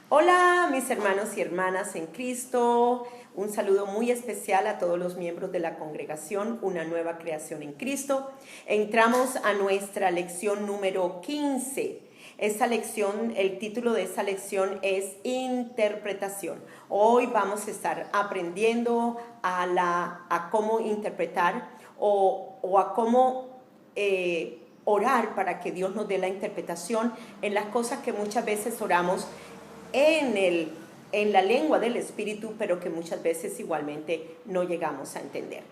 Hola mis hermanos y hermanas en Cristo, un saludo muy especial a todos los miembros de la congregación, una nueva creación en Cristo. Entramos a nuestra lección número 15. Esta lección, el título de esta lección es Interpretación. Hoy vamos a estar aprendiendo a cómo interpretar o a cómo orar para que Dios nos dé la interpretación en las cosas que muchas veces oramos en la lengua del Espíritu, pero que muchas veces igualmente no llegamos a entender.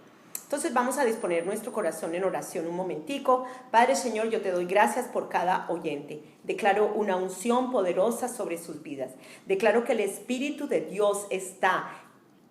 Entonces vamos a disponer nuestro corazón en oración un momentico. Padre Señor, yo te doy gracias por cada oyente. Declaro una unción poderosa sobre sus vidas. Declaro que el Espíritu de Dios está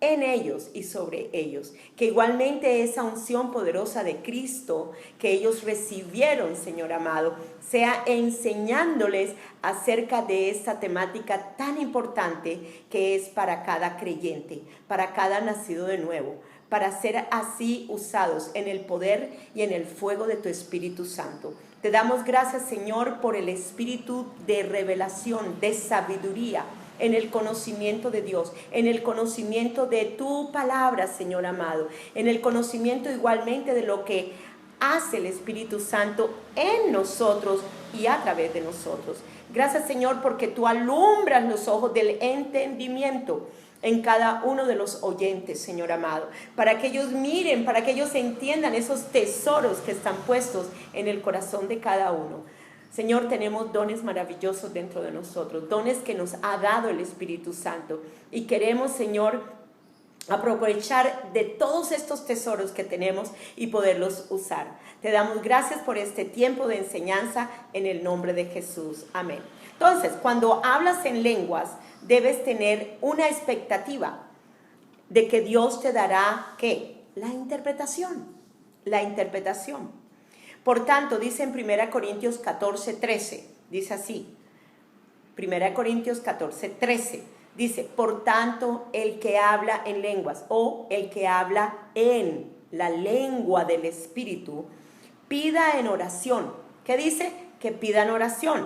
en ellos y sobre ellos, que igualmente esa unción poderosa de Cristo que ellos recibieron, Señor amado, sea enseñándoles acerca de esta temática tan importante que es para cada creyente, para cada nacido de nuevo, para ser así usados en el poder y en el fuego de tu Espíritu Santo. Te damos gracias, Señor, por el espíritu de revelación, de sabiduría, en el conocimiento de Dios, en el conocimiento de tu palabra, Señor amado, en el conocimiento igualmente de lo que hace el Espíritu Santo en nosotros y a través de nosotros. Gracias, Señor, porque tú alumbras los ojos del entendimiento en cada uno de los oyentes, Señor amado, para que ellos miren, para que ellos entiendan esos tesoros que están puestos en el corazón de cada uno. Señor, tenemos dones maravillosos dentro de nosotros, dones que nos ha dado el Espíritu Santo, y queremos, Señor, aprovechar de todos estos tesoros que tenemos y poderlos usar. Te damos gracias por este tiempo de enseñanza en el nombre de Jesús. Amén. Entonces, cuando hablas en lenguas, debes tener una expectativa de que Dios te dará, ¿qué? La interpretación. La interpretación. Por tanto, dice en 1 Corintios 14:13, dice así, 1 Corintios 14:13, dice, por tanto, el que habla en lenguas o el que habla en la lengua del Espíritu, pida en oración. ¿Qué dice? Que pida en oración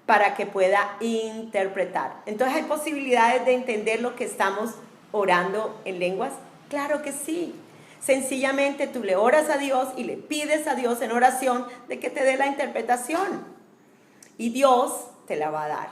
para que pueda interpretar. Entonces, ¿hay posibilidades de entender lo que estamos orando en lenguas? Claro que sí. Sencillamente tú le oras a Dios y le pides a Dios en oración de que te dé la interpretación. Y Dios te la va a dar.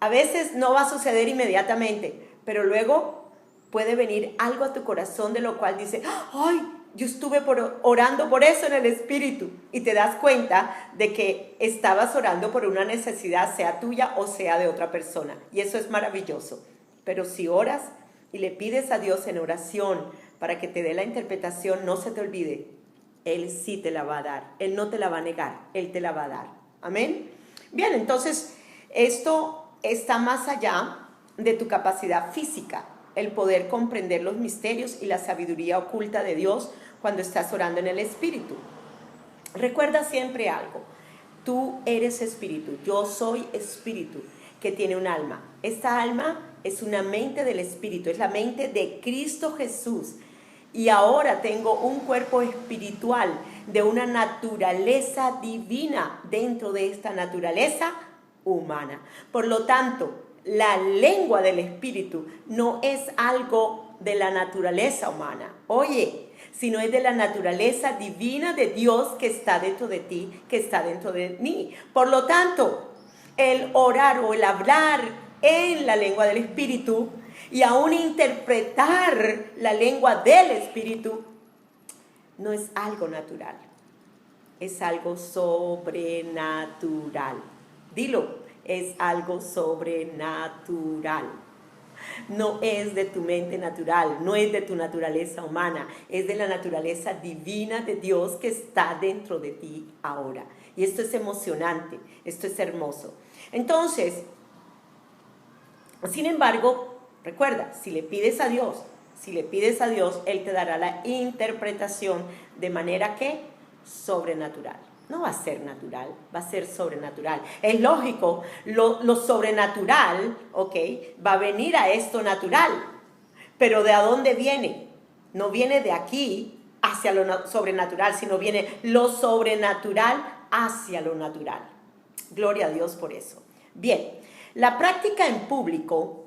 A veces no va a suceder inmediatamente, pero luego puede venir algo a tu corazón de lo cual dice, ¡ay! Yo estuve orando por eso en el Espíritu. Y te das cuenta de que estabas orando por una necesidad, sea tuya o sea de otra persona. Y eso es maravilloso. Pero si oras y le pides a Dios en oración para que te dé la interpretación, no se te olvide, Él sí te la va a dar. Él no te la va a negar, Él te la va a dar. Amén. Bien, entonces esto está más allá de tu capacidad física, el poder comprender los misterios y la sabiduría oculta de Dios cuando estás orando en el Espíritu. Recuerda siempre algo, tú eres espíritu, yo soy espíritu que tiene un alma. Esta alma es una mente del Espíritu, es la mente de Cristo Jesús. Y ahora tengo un cuerpo espiritual de una naturaleza divina dentro de esta naturaleza humana. Por lo tanto, la lengua del Espíritu no es algo de la naturaleza humana, sino es de la naturaleza divina de Dios que está dentro de ti, que está dentro de mí. Por lo tanto, el orar o el hablar en la lengua del Espíritu y aún interpretar la lengua del Espíritu no es algo natural, es algo sobrenatural. Dilo, es algo sobrenatural. No es de tu mente natural, no es de tu naturaleza humana, es de la naturaleza divina de Dios que está dentro de ti ahora. Y esto es emocionante, esto es hermoso. Entonces, sin embargo, recuerda, si le pides a Dios, Él te dará la interpretación de manera que sobrenatural. No va a ser natural, va a ser sobrenatural. Es lógico, lo sobrenatural, va a venir a esto natural. Pero ¿de dónde viene? No viene de aquí hacia lo sobrenatural, sino viene lo sobrenatural hacia lo natural. Gloria a Dios por eso. Bien, La práctica en público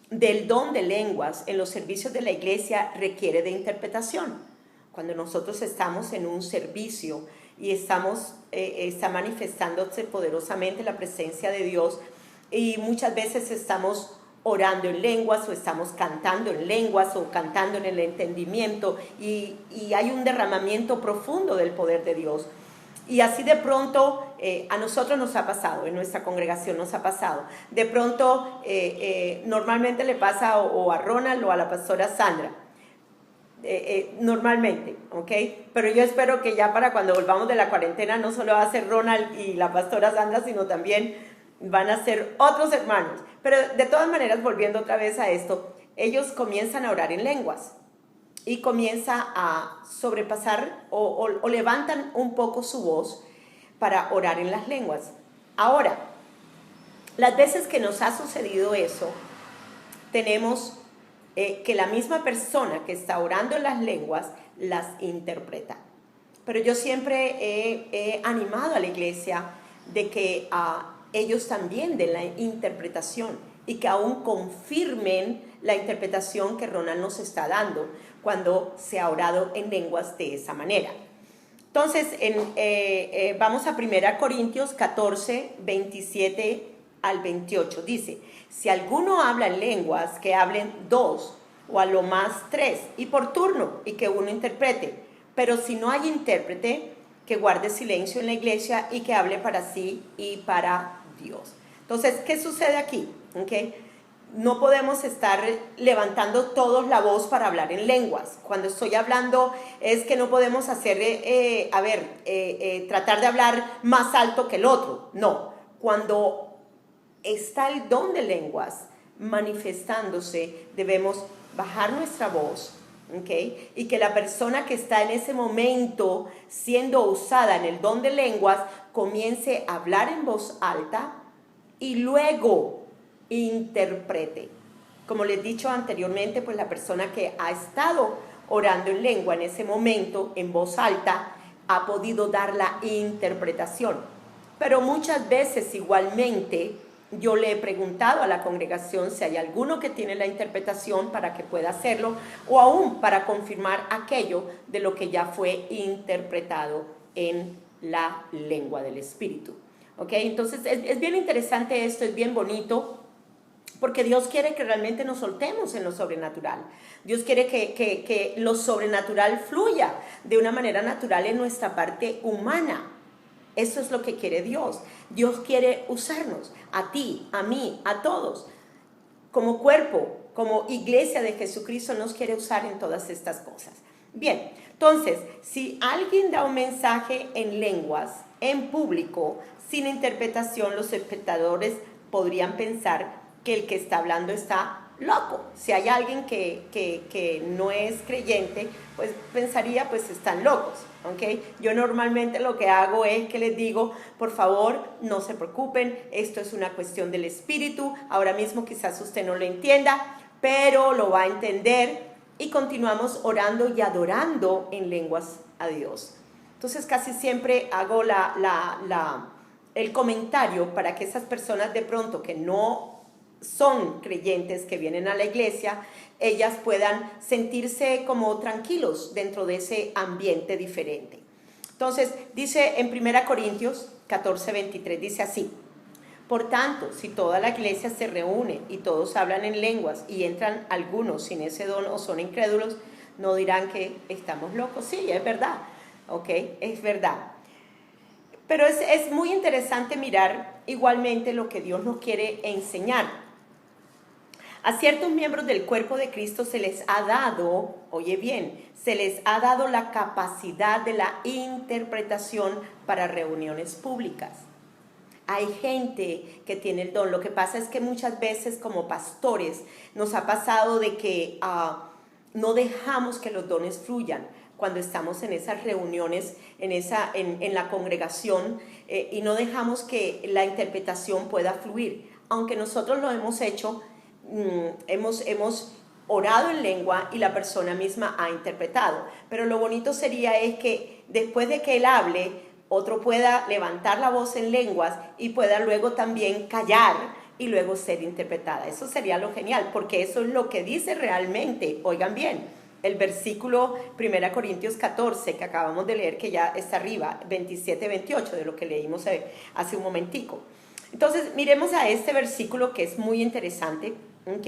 del don de lenguas en los servicios de la iglesia requiere de interpretación. Cuando nosotros estamos en un servicio y está manifestándose poderosamente la presencia de Dios, y muchas veces estamos orando en lenguas o estamos cantando en lenguas o cantando en el entendimiento, y hay un derramamiento profundo del poder de Dios. Y así de pronto a nosotros nos ha pasado, en nuestra congregación nos ha pasado. De pronto normalmente le pasa o a Ronald o a la pastora Sandra. Normalmente, ¿ok? Pero yo espero que ya para cuando volvamos de la cuarentena no solo va a ser Ronald y la pastora Sandra, sino también van a ser otros hermanos. Pero de todas maneras, volviendo otra vez a esto, ellos comienzan a orar en lenguas y comienza a sobrepasar o levantan un poco su voz para orar en las lenguas. Ahora, las veces que nos ha sucedido eso, tenemos que la misma persona que está orando en las lenguas las interpreta. Pero yo siempre he animado a la iglesia de que ellos también den la interpretación y que aún confirmen la interpretación que Ronald nos está dando cuando se ha orado en lenguas de esa manera. Entonces, vamos a 1 Corintios 14, 27 al 28. Dice, si alguno habla en lenguas, que hablen 2 o a lo más 3 y por turno, y que uno interprete. Pero si no hay intérprete, que guarde silencio en la iglesia y que hable para sí y para Dios. Entonces, ¿qué sucede aquí? ¿Okay? No podemos estar levantando todos la voz para hablar en lenguas. Cuando estoy hablando es que no podemos hacer, tratar de hablar más alto que el otro. No, cuando está el don de lenguas manifestándose, debemos bajar nuestra voz, ¿okay? Y que la persona que está en ese momento siendo usada en el don de lenguas comience a hablar en voz alta y luego interprete. Como les he dicho anteriormente, pues la persona que ha estado orando en lengua en ese momento, en voz alta, ha podido dar la interpretación. Pero muchas veces igualmente yo le he preguntado a la congregación si hay alguno que tiene la interpretación para que pueda hacerlo, o aún para confirmar aquello de lo que ya fue interpretado en la lengua del Espíritu. ¿Ok? Entonces es bien interesante esto, es bien bonito, porque Dios quiere que realmente nos soltemos en lo sobrenatural. Dios quiere que lo sobrenatural fluya de una manera natural en nuestra parte humana. Eso es lo que quiere Dios. Dios quiere usarnos, a ti, a mí, a todos, como cuerpo, como iglesia de Jesucristo, nos quiere usar en todas estas cosas. Bien, entonces, si alguien da un mensaje en lenguas, en público, sin interpretación, los espectadores podrían pensar que el que está hablando está loco. Si hay alguien que no es creyente, pues pensaría, pues están locos, ¿ok? Yo normalmente lo que hago es que les digo, por favor, no se preocupen, esto es una cuestión del Espíritu, ahora mismo quizás usted no lo entienda, pero lo va a entender, y continuamos orando y adorando en lenguas a Dios. Entonces casi siempre hago el comentario para que esas personas de pronto que no son creyentes, que vienen a la iglesia, ellas puedan sentirse como tranquilos dentro de ese ambiente diferente. Entonces dice en 1 Corintios 14, 23, dice así: por tanto, si toda la iglesia se reúne y todos hablan en lenguas y entran algunos sin ese don o son incrédulos, no dirán que estamos locos. Sí, es verdad, ¿ok? Es verdad. Pero es muy interesante mirar igualmente lo que Dios nos quiere enseñar. A ciertos miembros del cuerpo de Cristo se les ha dado, oye bien, se les ha dado la capacidad de la interpretación para reuniones públicas. Hay gente que tiene el don. Lo que pasa es que muchas veces como pastores nos ha pasado de que no dejamos que los dones fluyan cuando estamos en esas reuniones, en la congregación, y no dejamos que la interpretación pueda fluir. Aunque nosotros lo hemos hecho, hemos orado en lengua y la persona misma ha interpretado. Pero lo bonito sería es que después de que él hable, otro pueda levantar la voz en lenguas y pueda luego también callar y luego ser interpretada. Eso sería lo genial, porque eso es lo que dice realmente. Oigan bien, el versículo 1 Corintios 14 que acabamos de leer, que ya está arriba, 27-28, de lo que leímos hace un momentico. Entonces, miremos a este versículo que es muy interesante, ¿ok?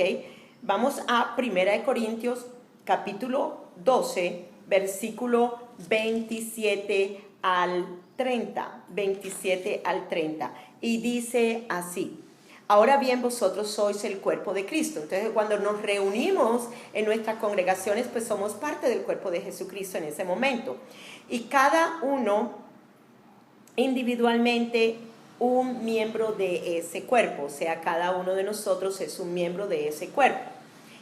Vamos a 1 Corintios capítulo 12, versículo 27 al 30, 27 al 30, y dice así: ahora bien, vosotros sois el cuerpo de Cristo. Entonces, cuando nos reunimos en nuestras congregaciones, pues somos parte del cuerpo de Jesucristo en ese momento. Y cada uno individualmente un miembro de ese cuerpo, o sea, cada uno de nosotros es un miembro de ese cuerpo.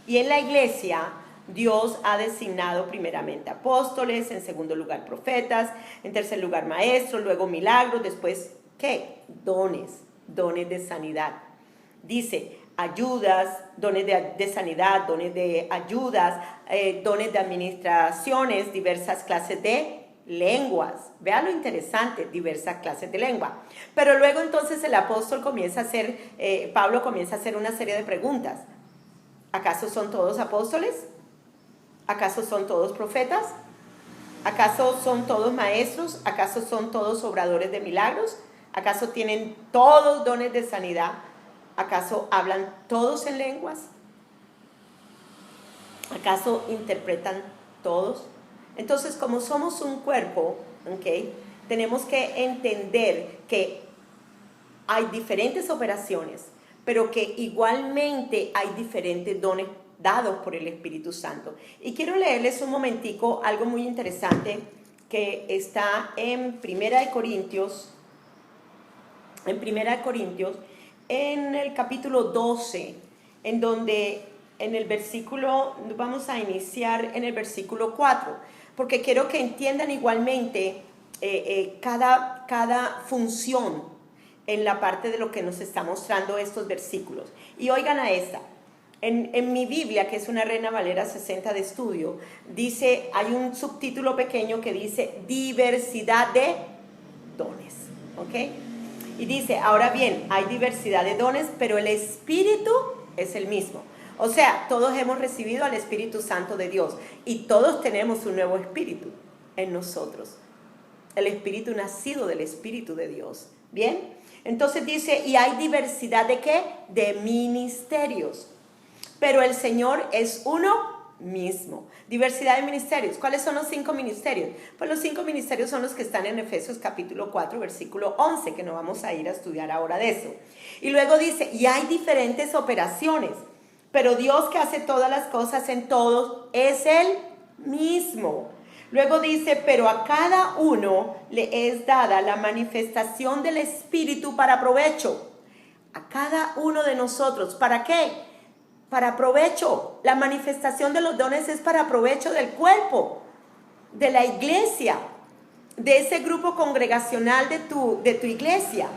Y en la iglesia, Dios ha designado primeramente apóstoles, en segundo lugar profetas, en tercer lugar maestros, luego milagros, después, ¿qué? Dones de sanidad. Dice, ayudas, dones de sanidad, dones de ayudas, dones de administraciones, diversas clases de lenguas. Vea lo interesante, diversas clases de lengua. Pero luego entonces el apóstol comienza a hacer, Pablo comienza a hacer una serie de preguntas. ¿Acaso son todos apóstoles? ¿Acaso son todos profetas? ¿Acaso son todos maestros? ¿Acaso son todos obradores de milagros? ¿Acaso tienen todos dones de sanidad? ¿Acaso hablan todos en lenguas? ¿Acaso interpretan todos? Entonces, como somos un cuerpo, ¿okay?, tenemos que entender que hay diferentes operaciones, pero que igualmente hay diferentes dones dados por el Espíritu Santo. Y quiero leerles un momentico algo muy interesante que está en 1 Corintios, en el capítulo 12, en donde en el versículo, vamos a iniciar en el versículo 4, porque quiero que entiendan igualmente cada función en la parte de lo que nos está mostrando estos versículos. Y oigan a esta. En mi Biblia, que es una Reina Valera 60 de estudio, dice, hay un subtítulo pequeño que dice diversidad de dones, ¿ok? Y dice, ahora bien, hay diversidad de dones, pero el Espíritu es el mismo. O sea, todos hemos recibido al Espíritu Santo de Dios y todos tenemos un nuevo espíritu en nosotros. El espíritu nacido del Espíritu de Dios. ¿Bien? Entonces dice, ¿y hay diversidad de qué? De ministerios. Pero el Señor es uno mismo. Diversidad de ministerios. ¿Cuáles son los 5 ministerios? Pues los 5 ministerios son los que están en Efesios capítulo 4, versículo 11, que no vamos a ir a estudiar ahora de eso. Y luego dice, y hay diferentes operaciones, pero Dios que hace todas las cosas en todos es el mismo. Luego dice, pero a cada uno le es dada la manifestación del Espíritu para provecho. A cada uno de nosotros, ¿para qué? Para provecho. La manifestación de los dones es para provecho del cuerpo, de la iglesia, de ese grupo congregacional de tu iglesia.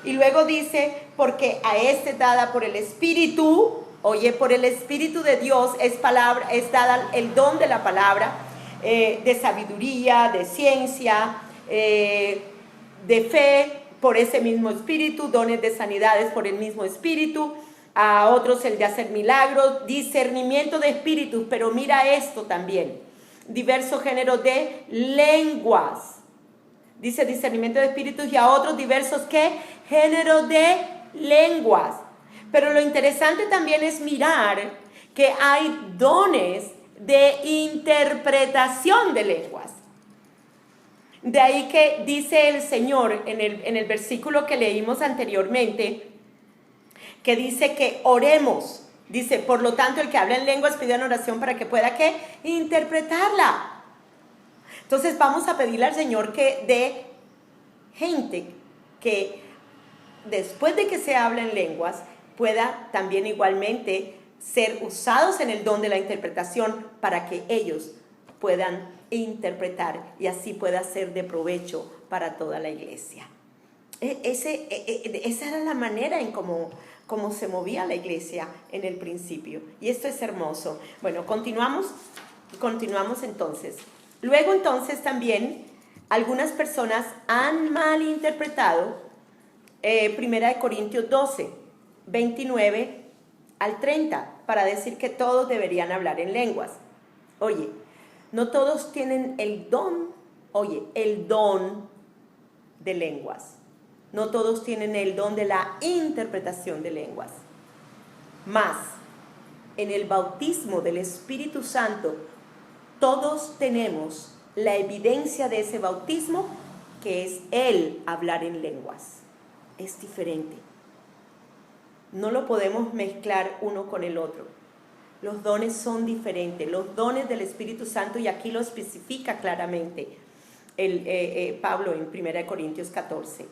Y luego dice, porque a este dada por el Espíritu, oye, por el Espíritu de Dios es dada el don de la palabra, de sabiduría, de ciencia, de fe, por ese mismo Espíritu, dones de sanidades por el mismo Espíritu, a otros el de hacer milagros, discernimiento de espíritus, pero mira esto también, diversos géneros de lenguas, dice discernimiento de espíritus, y a otros diversos, ¿qué? Géneros de lenguas. Pero lo interesante también es mirar que hay dones de interpretación de lenguas. De ahí que dice el Señor en el versículo que leímos anteriormente, que dice que oremos. Dice, por lo tanto, el que habla en lenguas pide una oración para que pueda, ¿qué? Interpretarla. Entonces vamos a pedirle al Señor que dé gente que después de que se habla en lenguas pueda también igualmente ser usados en el don de la interpretación para que ellos puedan interpretar y así pueda ser de provecho para toda la iglesia. Esa era la manera en cómo se movía la iglesia en el principio. Y esto es hermoso. Bueno, continuamos entonces. Luego entonces también algunas personas han malinterpretado 1 Corintios 12. 29 al 30, para decir que todos deberían hablar en lenguas. Oye, no todos tienen el don de lenguas. No todos tienen el don de la interpretación de lenguas. Más, en el bautismo del Espíritu Santo, todos tenemos la evidencia de ese bautismo, que es el hablar en lenguas. Es diferente. No lo podemos mezclar uno con el otro. Los dones son diferentes. Los dones del Espíritu Santo, y aquí lo especifica claramente Pablo en 1 Corintios 14.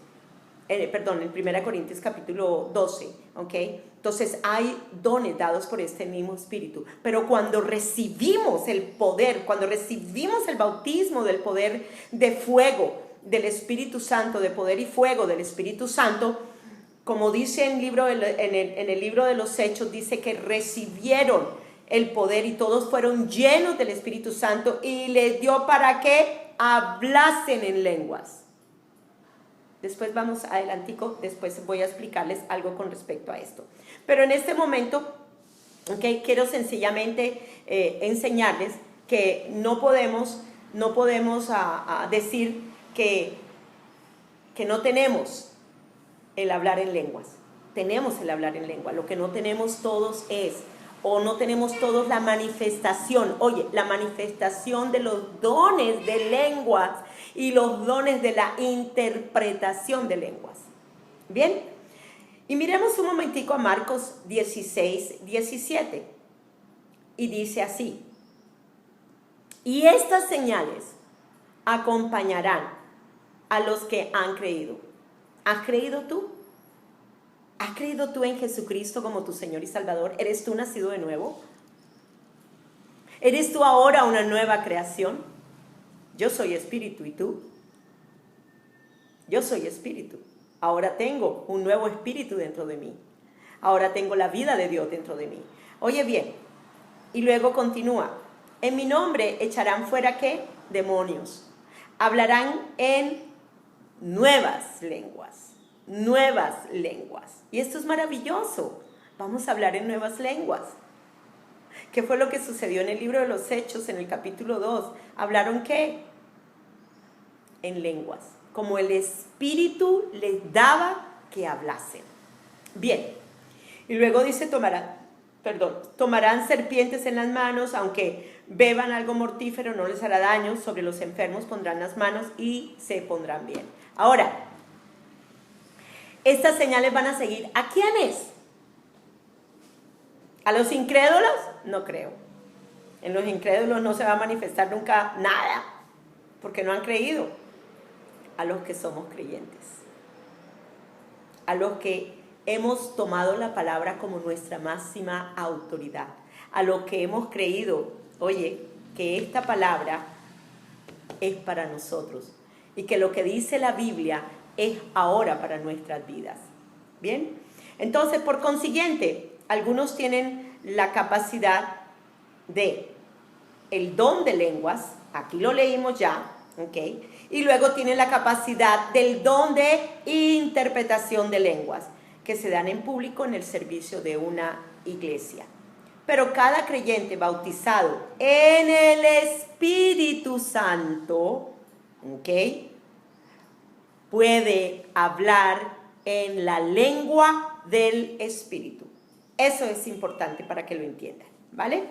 En 1 Corintios capítulo 12, ¿ok? Entonces hay dones dados por este mismo Espíritu, pero cuando recibimos el poder, cuando recibimos el bautismo del poder de fuego del Espíritu Santo, de poder y fuego del Espíritu Santo, como dice en el libro de los Hechos, dice que recibieron el poder y todos fueron llenos del Espíritu Santo y les dio para que hablasen en lenguas. Después vamos adelantico, después voy a explicarles algo con respecto a esto. Pero en este momento, okay, quiero sencillamente enseñarles que no podemos decir que no tenemos el hablar en lenguas. Tenemos el hablar en lengua. Lo que no tenemos todos no tenemos todos la manifestación. Oye, la manifestación de los dones de lenguas y los dones de la interpretación de lenguas. Bien, y miremos un momentico a Marcos 16, 17. Y dice así: y estas señales acompañarán a los que han creído. ¿Has creído tú? ¿Has creído tú en Jesucristo como tu Señor y Salvador? ¿Eres tú nacido de nuevo? ¿Eres tú ahora una nueva creación? Yo soy espíritu, ¿y tú? Yo soy espíritu. Ahora tengo un nuevo espíritu dentro de mí. Ahora tengo la vida de Dios dentro de mí. Oye bien, y luego continúa: en mi nombre echarán fuera, ¿qué? Demonios. Hablarán en nuevas lenguas. Nuevas lenguas. Y esto es maravilloso. Vamos a hablar en nuevas lenguas. ¿Qué fue lo que sucedió en el libro de los Hechos, en el capítulo 2? ¿Hablaron qué? En lenguas. Como el Espíritu les daba que hablasen. Bien. Y luego dice: tomarán serpientes en las manos, aunque beban algo mortífero no les hará daño, sobre los enfermos pondrán las manos y se pondrán bien. Ahora, estas señales van a seguir ¿a quiénes? ¿A los incrédulos? No creo. En los incrédulos no se va a manifestar nunca nada, porque no han creído. A los que somos creyentes, a los que hemos tomado la palabra como nuestra máxima autoridad, a los que hemos creído, oye, que esta palabra es para nosotros y que lo que dice la Biblia es ahora para nuestras vidas. Bien, entonces, por consiguiente, algunos tienen la capacidad de el don de lenguas, aquí lo leímos ya, ¿ok? Y luego tienen la capacidad del don de interpretación de lenguas, que se dan en público en el servicio de una iglesia. Pero cada creyente bautizado en el Espíritu Santo, ¿ok?, puede hablar en la lengua del Espíritu. Eso es importante para que lo entiendan, ¿vale?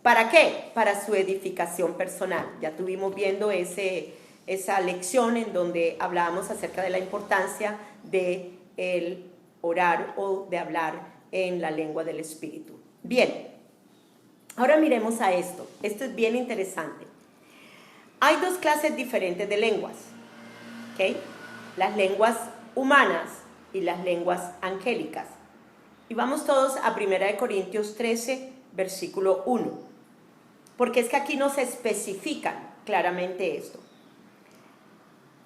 ¿Para qué? Para su edificación personal. Ya tuvimos viendo esa lección en donde hablábamos acerca de la importancia de el orar o de hablar en la lengua del Espíritu. Bien, ahora miremos a esto. Esto es bien interesante. Hay dos clases diferentes de lenguas, ¿ok? Las lenguas humanas y las lenguas angélicas. Y vamos todos a 1 Corintios 13, versículo 1, porque es que aquí nos especifican claramente esto.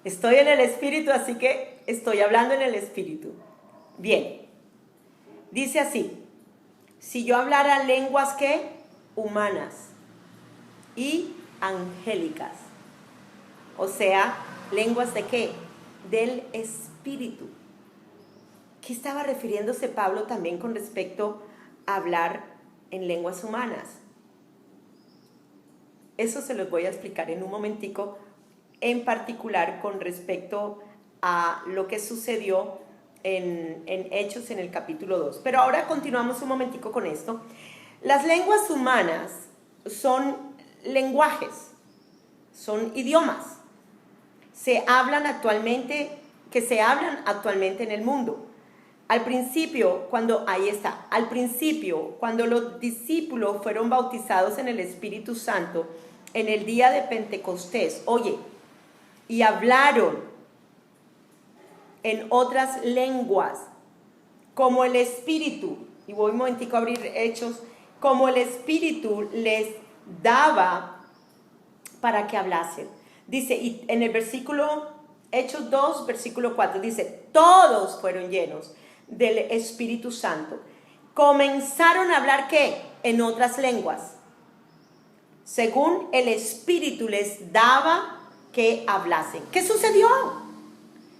Estoy en el Espíritu, así que estoy hablando en el Espíritu. Bien, dice así: si yo hablara lenguas, ¿qué? Humanas y angélicas. O sea, lenguas de ¿qué? Del Espíritu. ¿Qué estaba refiriéndose Pablo también con respecto a hablar en lenguas humanas? Eso se los voy a explicar en un momentico, en particular con respecto a lo que sucedió en Hechos en el capítulo 2. Pero ahora continuamos un momentico con esto. Las lenguas humanas son lenguajes, son idiomas. Se hablan actualmente en el mundo. Al principio, cuando los discípulos fueron bautizados en el Espíritu Santo, en el día de Pentecostés, y hablaron en otras lenguas, como el Espíritu, y voy un momentico a abrir Hechos, como el Espíritu les daba para que hablasen. Dice, y en el versículo, Hechos 2, versículo 4, dice, todos fueron llenos del Espíritu Santo. Comenzaron a hablar, ¿qué? En otras lenguas, según el Espíritu les daba que hablasen. ¿Qué sucedió?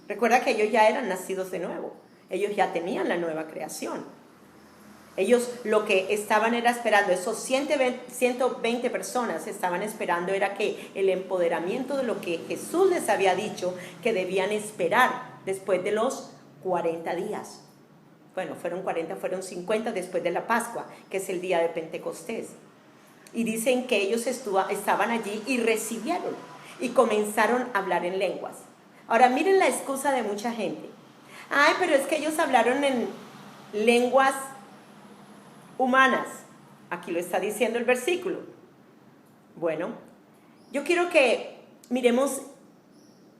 Recuerda que ellos ya eran nacidos de nuevo. Ellos ya tenían la nueva creación. Ellos lo que estaban era esperando, esos 120 personas estaban esperando era que el empoderamiento de lo que Jesús les había dicho que debían esperar después de los 40 días. Bueno, fueron 40, fueron 50 después de la Pascua, que es el día de Pentecostés. Y dicen que ellos estaban allí y recibieron y comenzaron a hablar en lenguas. Ahora miren la excusa de mucha gente. Ay, pero es que ellos hablaron en lenguas humanas. Aquí lo está diciendo el versículo. Bueno, yo quiero que miremos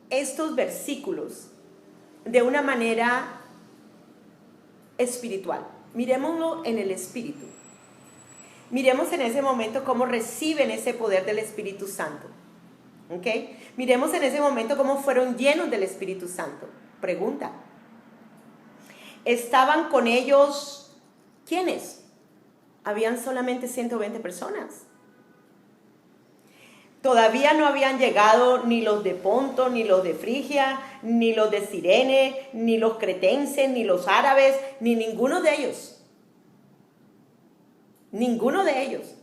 estos versículos de una manera espiritual. Miremoslo en el Espíritu. Miremos en ese momento cómo reciben ese poder del Espíritu Santo. ¿Ok? Miremos en ese momento cómo fueron llenos del Espíritu Santo. Pregunta. ¿Estaban con ellos quiénes? Habían solamente 120 personas. Todavía no habían llegado ni los de Ponto, ni los de Frigia, ni los de Cirene, ni los cretenses, ni los árabes, ni ninguno de ellos. Ninguno de ellos.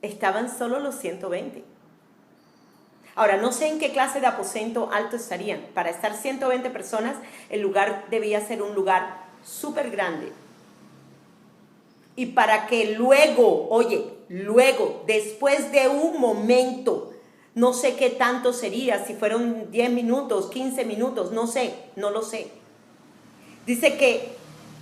Estaban solo los 120. Ahora, no sé en qué clase de aposento alto estarían. Para estar 120 personas, el lugar debía ser un lugar súper grande. Y para que luego, después de un momento, no sé qué tanto sería, si fueron 10 minutos, 15 minutos, no lo sé. Dice que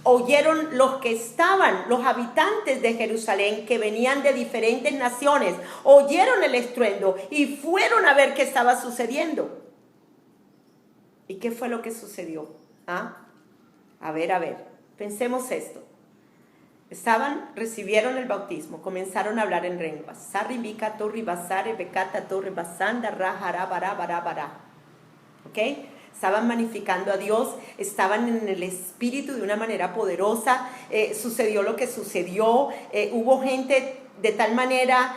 oyeron los que estaban, los habitantes de Jerusalén, que venían de diferentes naciones, oyeron el estruendo y fueron a ver qué estaba sucediendo. ¿Y qué fue lo que sucedió? A ver, pensemos esto. Recibieron el bautismo, comenzaron a hablar en lenguas. Sarribika, torri, basare, becata, torri, basanda, rajara, bara, bara, bara. ¿Ok? Estaban magnificando a Dios, estaban en el Espíritu de una manera poderosa, sucedió lo que sucedió, hubo gente de tal manera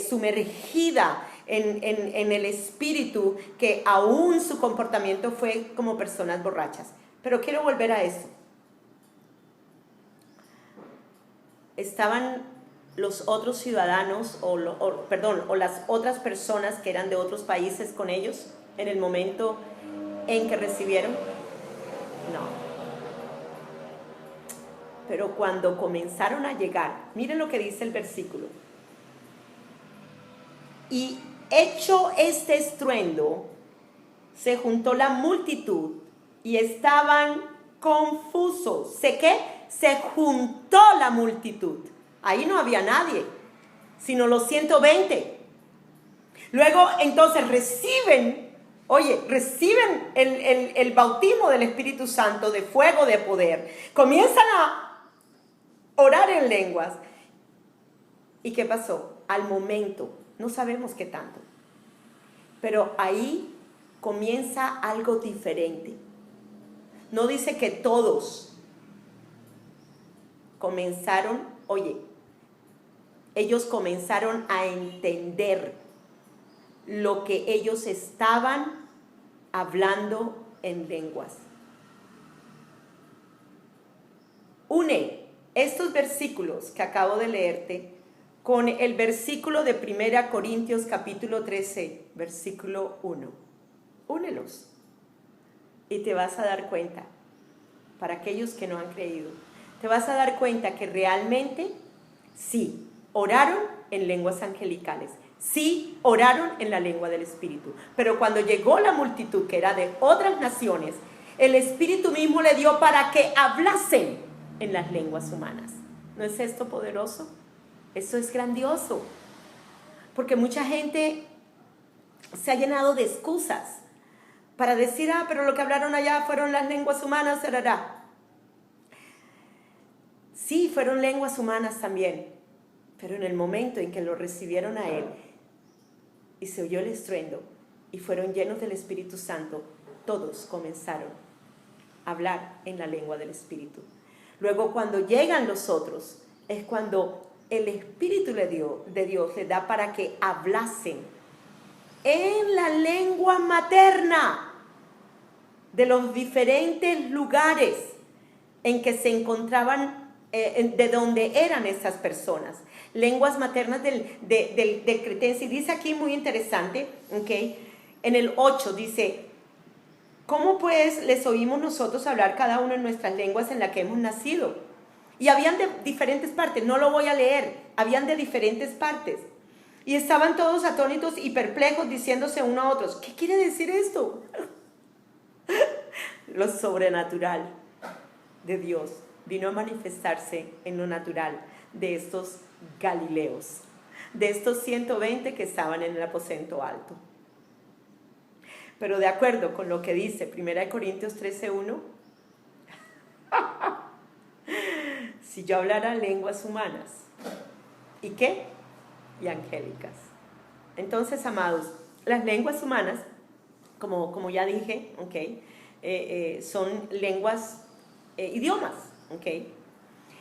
sumergida en el Espíritu que aún su comportamiento fue como personas borrachas. Pero quiero volver a esto. Estaban los otros ciudadanos o las otras personas que eran de otros países con ellos en el momento en que recibieron. No. Pero cuando comenzaron a llegar, miren lo que dice el versículo. Y hecho este estruendo, se juntó la multitud y estaban confusos. Se juntó la multitud. Ahí no había nadie, sino los 120. Luego entonces reciben el bautismo del Espíritu Santo de fuego, de poder. Comienzan a orar en lenguas. ¿Y qué pasó? Al momento, no sabemos qué tanto, pero ahí comienza algo diferente. No dice que todos comenzaron, ellos comenzaron a entender lo que ellos estaban hablando en lenguas. Une estos versículos que acabo de leerte con el versículo de 1 Corintios capítulo 13, versículo 1. Únelos y te vas a dar cuenta, para aquellos que no han creído, te vas a dar cuenta que realmente sí, oraron en lenguas angelicales, sí, oraron en la lengua del Espíritu, pero cuando llegó la multitud que era de otras naciones, el Espíritu mismo le dio para que hablasen en las lenguas humanas. ¿No es esto poderoso? Eso es grandioso, porque mucha gente se ha llenado de excusas para decir, pero lo que hablaron allá fueron las lenguas humanas, será. Sí, fueron lenguas humanas también, pero en el momento en que lo recibieron a él y se oyó el estruendo y fueron llenos del Espíritu Santo, todos comenzaron a hablar en la lengua del Espíritu. Luego, cuando llegan los otros, es cuando el Espíritu de Dios le da para que hablasen en la lengua materna de los diferentes lugares en que se encontraban, de donde eran esas personas. Lenguas maternas del cretense. Y dice aquí muy interesante, ¿okay? En el 8 dice, ¿cómo pues les oímos nosotros hablar cada uno en nuestras lenguas en la que hemos nacido? Y habían de diferentes partes, no lo voy a leer, habían de diferentes partes. Y estaban todos atónitos y perplejos, diciéndose uno a otros, ¿qué quiere decir esto? Lo sobrenatural de Dios vino a manifestarse en lo natural de estos galileos, de estos 120 que estaban en el aposento alto. Pero de acuerdo con lo que dice 1 Corintios 13:1, si yo hablara lenguas humanas, ¿y qué? Y angélicas. Entonces, amados, las lenguas humanas, como ya dije, ¿okay? Son lenguas, idiomas, ¿okay?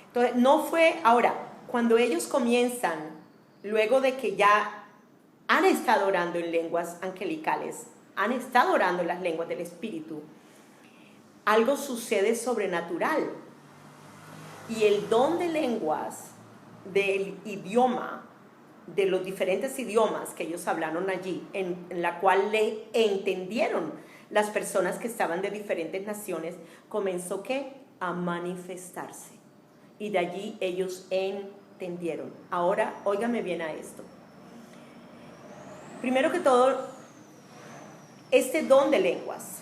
Entonces, no fue, ahora, cuando ellos comienzan, luego de que ya han estado orando en lenguas angelicales, han estado orando en las lenguas del Espíritu, algo sucede sobrenatural. Y el don de lenguas del idioma, de los diferentes idiomas que ellos hablaron allí, en la cual le entendieron las personas que estaban de diferentes naciones, comenzó ¿qué? A manifestarse. Y de allí ellos entendieron. Ahora, óigame bien a esto. Primero que todo, este don de lenguas,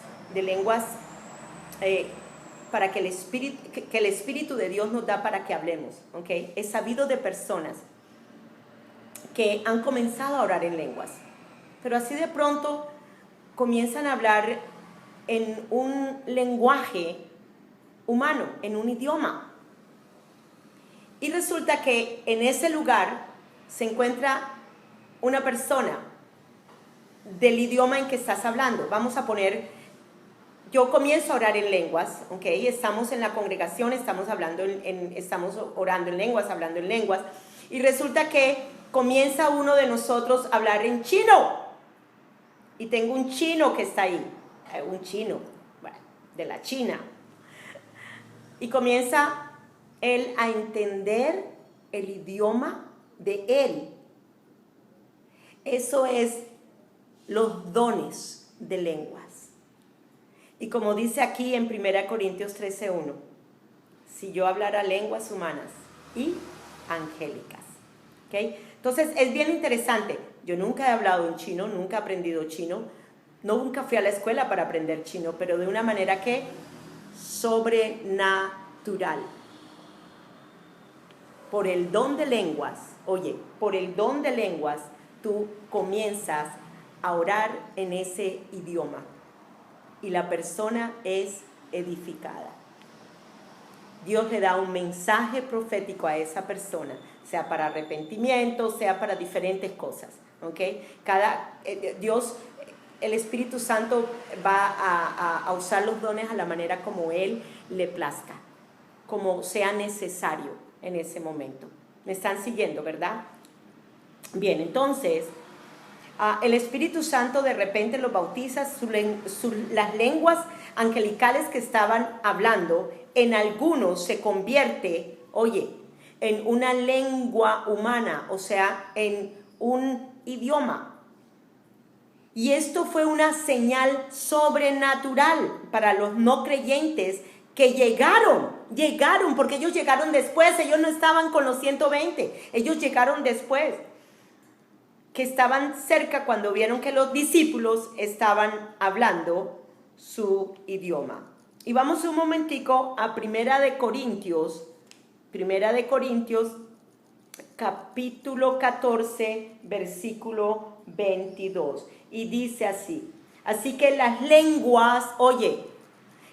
para que el Espíritu de Dios nos da para que hablemos, ¿okay? Es sabido de personas que han comenzado a orar en lenguas, pero así de pronto comienzan a hablar en un lenguaje humano, en un idioma. Y resulta que en ese lugar se encuentra una persona del idioma en que estás hablando. Vamos a poner, yo comienzo a orar en lenguas, ¿ok? Estamos en la congregación, estamos orando en lenguas, hablando en lenguas, y resulta que comienza uno de nosotros a hablar en chino, y tengo un chino que está ahí, un chino, bueno, de la China, y comienza él a entender el idioma de él. Eso es los dones de lenguas. Y como dice aquí en 1 Corintios 13:1, si yo hablara lenguas humanas y angélicas. ¿Okay? Entonces es bien interesante. Yo nunca he hablado en chino, nunca he aprendido chino, nunca fui a la escuela para aprender chino, pero de una manera que sobrenatural. Por el don de lenguas, por el don de lenguas, tú comienzas a orar en ese idioma y la persona es edificada. Dios le da un mensaje profético a esa persona, sea para arrepentimiento, sea para diferentes cosas, ¿ok? Dios, el Espíritu Santo va a usar los dones a la manera como Él le plazca, como sea necesario en ese momento. ¿Me están siguiendo, verdad? Bien, entonces, El Espíritu Santo de repente los bautiza, las lenguas angelicales que estaban hablando, en algunos se convierte, oye, en una lengua humana, o sea, en un idioma. Y esto fue una señal sobrenatural para los no creyentes que llegaron, porque ellos llegaron después, ellos no estaban con los 120, ellos llegaron después, que estaban cerca cuando vieron que los discípulos estaban hablando su idioma. Y vamos un momentico a Primera de Corintios, capítulo 14, versículo 22. Y dice así: así que las lenguas, oye,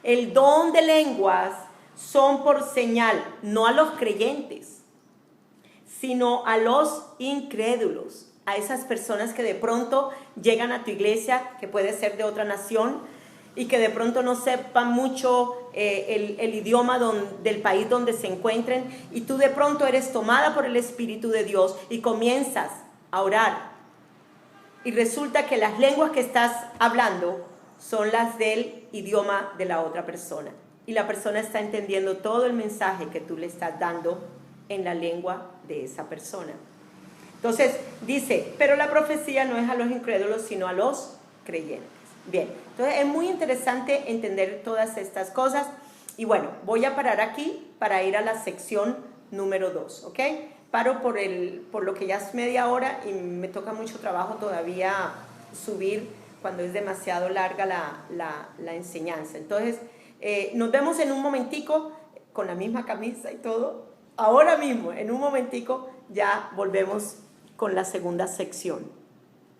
el don de lenguas son por señal, no a los creyentes, sino a los incrédulos, a esas personas que de pronto llegan a tu iglesia, que puede ser de otra nación, y que de pronto no sepan mucho el idioma del país donde se encuentren, y tú de pronto eres tomada por el Espíritu de Dios y comienzas a orar, y resulta que las lenguas que estás hablando son las del idioma de la otra persona, y la persona está entendiendo todo el mensaje que tú le estás dando en la lengua de esa persona. Entonces dice, pero la profecía no es a los incrédulos, sino a los creyentes. Bien, entonces es muy interesante entender todas estas cosas. Y bueno, voy a parar aquí para ir a la sección número 2, ¿ok? Paro por lo que ya es media hora y me toca mucho trabajo todavía subir cuando es demasiado larga la enseñanza. Entonces, nos vemos en un momentico con la misma camisa y todo. Ahora mismo, en un momentico, ya volvemos con la segunda sección.